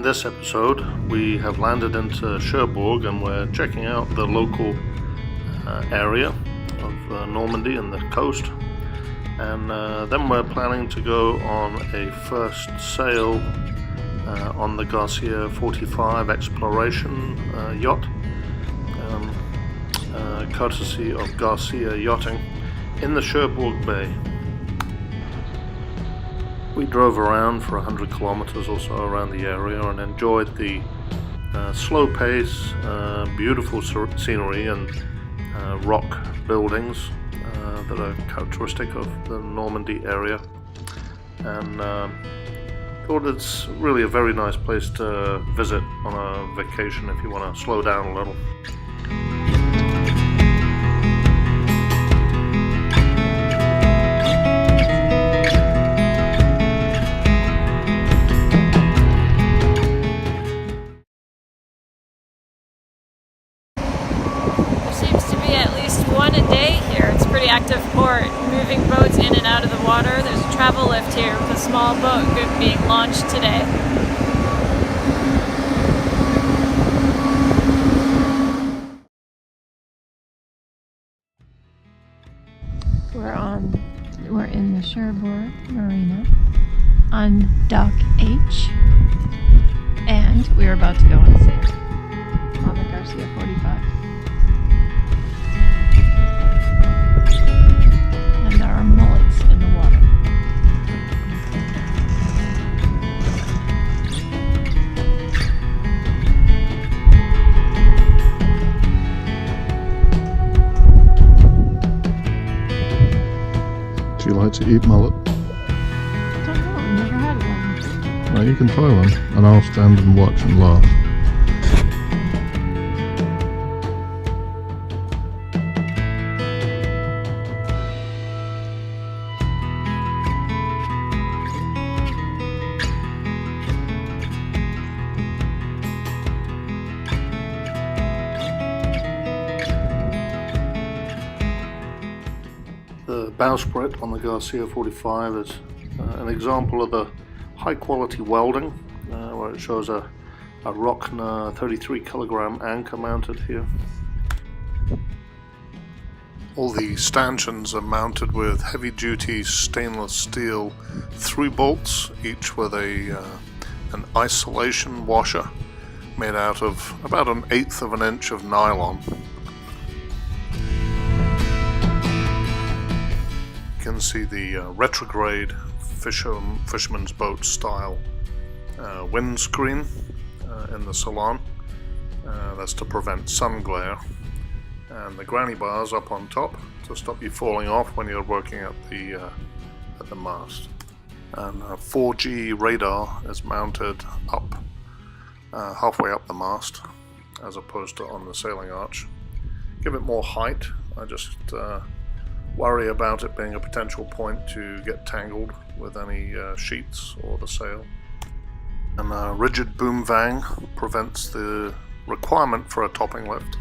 In this episode, we have landed into Cherbourg and we're checking out the local area of Normandy and the coast. And then we're planning to go on a first sail on the Garcia 45 exploration yacht, courtesy of Garcia Yachting in the Cherbourg Bay. We drove around for 100 kilometers or so around the area and enjoyed the slow pace, beautiful scenery and rock buildings that are characteristic of the Normandy area, and thought it's really a very nice place to visit on a vacation if you want to slow down a little. One a day here. It's a pretty active port, moving boats in and out of the water. There's a travel lift here with a small boat being launched today. We're in the Cherbourg Marina on Dock H, and we're about to go on sail on the Garcia 45. There are mullets in the water. Do you like to eat mullet? I don't know, I've never had one. Well, you can try one, and I'll stand and watch and laugh. The bowsprit on the Garcia 45 is an example of the high quality welding, where it shows a Rockner 33 kilogram anchor mounted here. All the stanchions are mounted with heavy duty stainless steel 3 bolts, each with an isolation washer made out of about 1/8 of an inch of nylon. You can see the retrograde fisherman's boat style windscreen in the salon. That's to prevent sun glare, and the granny bars up on top to stop you falling off when you're working at the mast. And 4G radar is mounted up halfway up the mast as opposed to on the sailing arch. Give it more height. I just worry about it being a potential point to get tangled with any sheets or the sail. And a rigid boom vang prevents the requirement for a topping lift.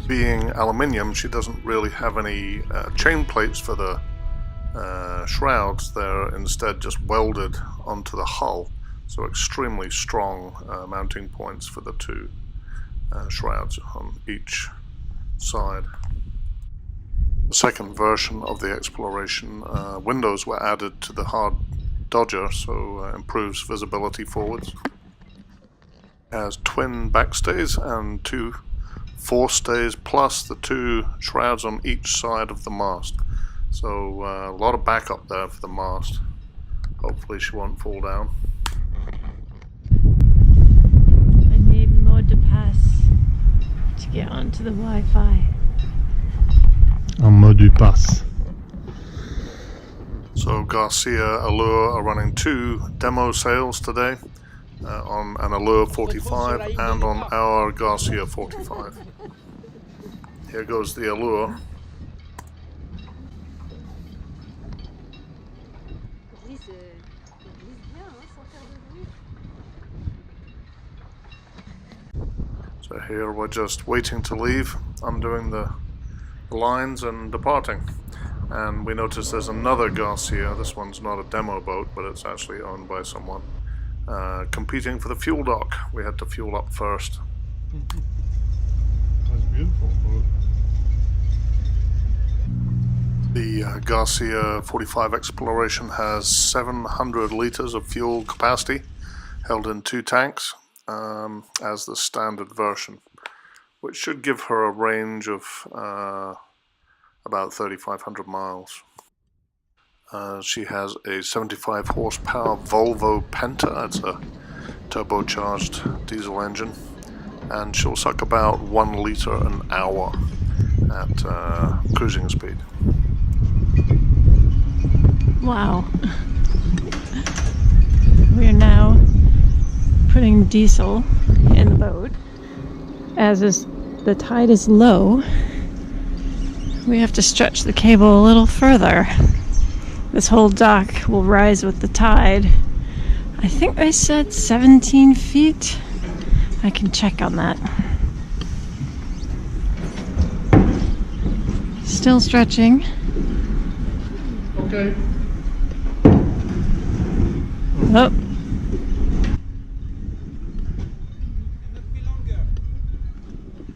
Being aluminium, she doesn't really have any chain plates for the shrouds. They're instead just welded onto the hull, so extremely strong mounting points for the 2 shrouds on each side. The second version of the exploration, windows were added to the hard dodger, so improves visibility forwards. It has twin backstays and 2 forestays plus the 2 shrouds on each side of the mast, so a lot of backup there for the mast. Hopefully she won't fall down. I need mot de passe to get onto the Wi-Fi. En mot de passe. So Garcia Allure are running 2 demo sails today, on an Allure 45 and on our Garcia 45. Here goes the Allure. So here we're just waiting to leave. I'm doing the lines and departing. And we notice there's another Garcia. This one's not a demo boat, but it's actually owned by someone, competing for the fuel dock. We had to fuel up first. That's beautiful boat. The Garcia 45 Exploration has 700 liters of fuel capacity, held in 2 tanks, as the standard version, which should give her a range of about 3,500 miles. She has a 75 horsepower Volvo Penta. It's a turbocharged diesel engine, and she'll suck about 1 liter an hour at cruising speed. Wow. We are now putting diesel in the boat. As the tide is low, we have to stretch the cable a little further. This whole dock will rise with the tide. I think I said 17 feet. I can check on that. Still stretching. Okay. Oh.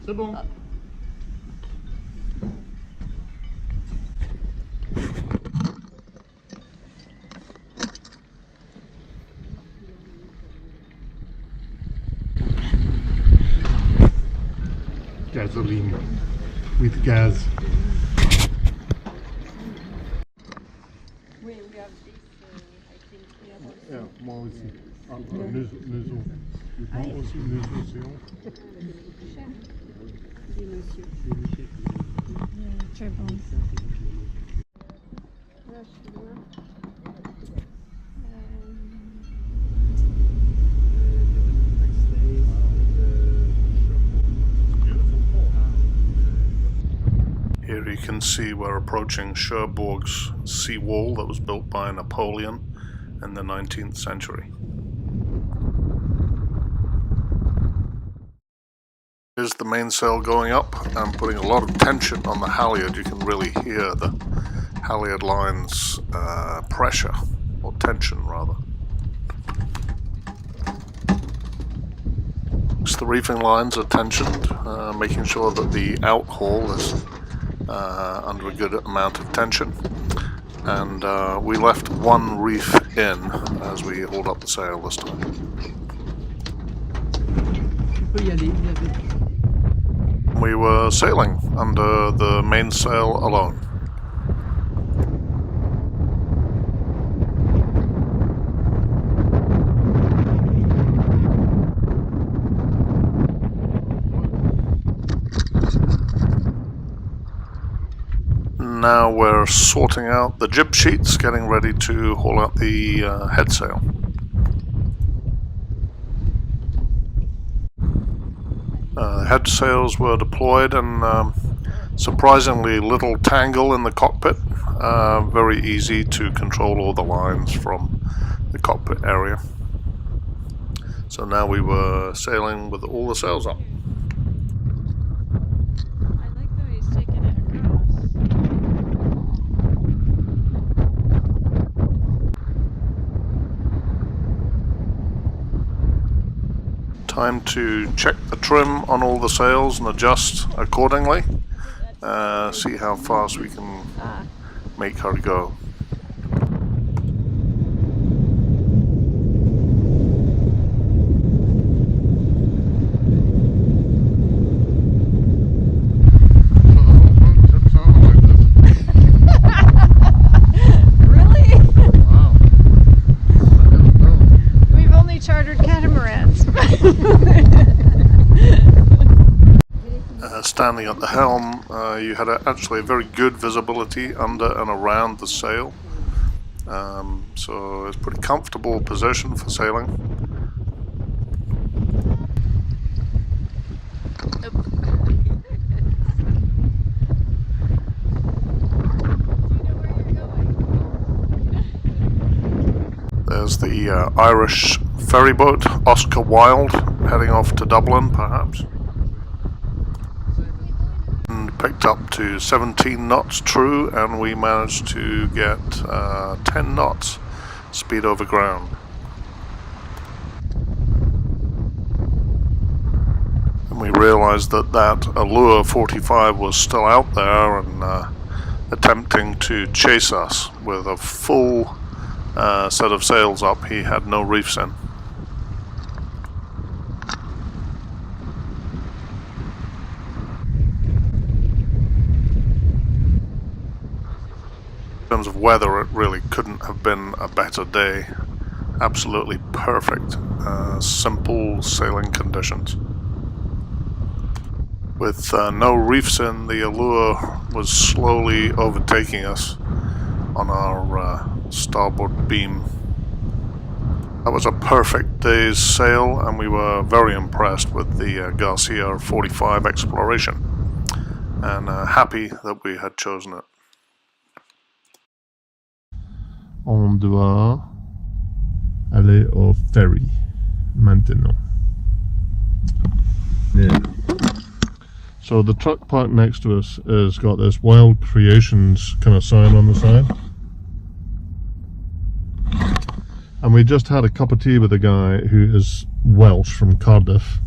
C'est bon. Gasoline with gas. Yeah, moi aussi. Museau. Moi aussi, museau. Cherbourg. Here you can see we're approaching Cherbourg's seawall that was built by Napoleon in the 19th century. Here's the mainsail going up and putting a lot of tension on the halyard. You can really hear the halyard line's pressure, or tension rather. The reefing lines are tensioned, making sure that the outhaul is under a good amount of tension. And we left 1 reef in as we hauled up the sail this time. We were sailing under the mainsail alone. Now we're sorting out the jib sheets, getting ready to haul out the head sail. Head sails were deployed, and surprisingly little tangle in the cockpit. Very easy to control all the lines from the cockpit area. So now we were sailing with all the sails up. I like the way he's taking it Time to check the trim on all the sails and adjust accordingly. See how fast we can make her go. Really? Wow. We've only chartered catamarans. Standing at the helm, you had actually a very good visibility under and around the sail. So it's a pretty comfortable position for sailing. There's the Irish ferry boat, Oscar Wilde, heading off to Dublin perhaps. And picked up to 17 knots true, and we managed to get 10 knots speed over ground. And we realized that that Allure 45 was still out there and attempting to chase us with a full set of sails up. He had no reefs in. In terms of weather, it really couldn't have been a better day. Absolutely perfect, simple sailing conditions. With no reefs in, the Allure was slowly overtaking us on our starboard beam. That was a perfect day's sail, and we were very impressed with the Garcia 45 exploration, and happy that we had chosen it. On doit aller au Ferry maintenant. Yeah. So the truck parked next to us has got this Wild Creations kind of sign on the side. And we just had a cup of tea with a guy who is Welsh from Cardiff,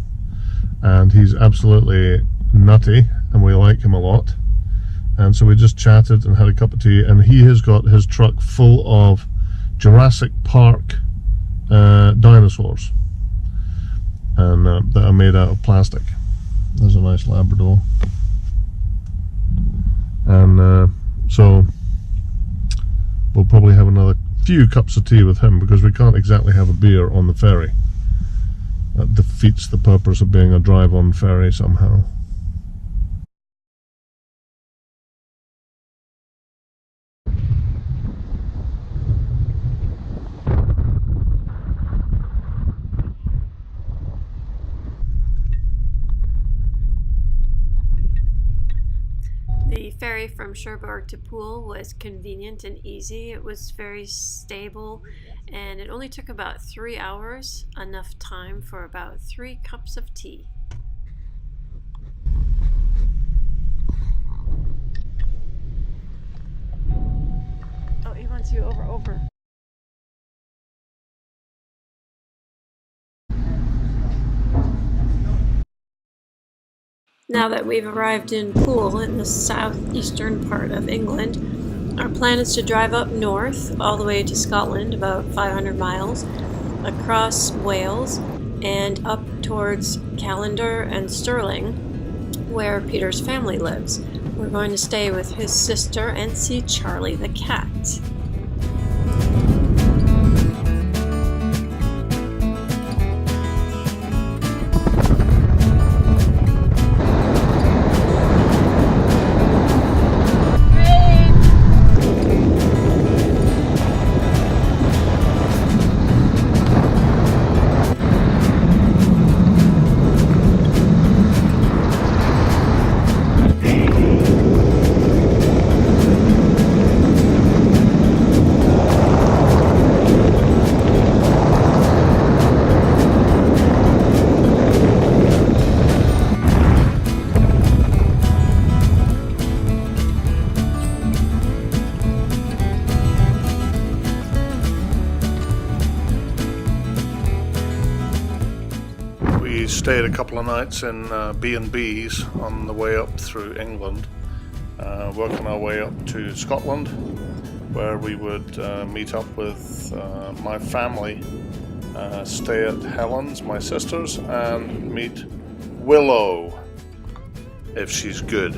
and he's absolutely nutty, and we like him a lot. And so we just chatted and had a cup of tea, and he has got his truck full of Jurassic Park dinosaurs, and that are made out of plastic. There's a nice Labrador, and so we'll probably have another few cups of tea with him, because we can't exactly have a beer on the ferry. That defeats the purpose of being a drive-on ferry somehow. The ferry from Cherbourg to Poole was convenient and easy. It was very stable, and it only took about 3 hours, enough time for about 3 cups of tea. Oh, he wants you over. Now that we've arrived in Poole in the southeastern part of England, our plan is to drive up north all the way to Scotland, about 500 miles, across Wales, and up towards Callander and Stirling, where Peter's family lives. We're going to stay with his sister and see Charlie the cat. We stayed a couple of nights in B&Bs on the way up through England, working our way up to Scotland, where we would meet up with my family, stay at Helen's, my sister's, and meet Willow, if she's good.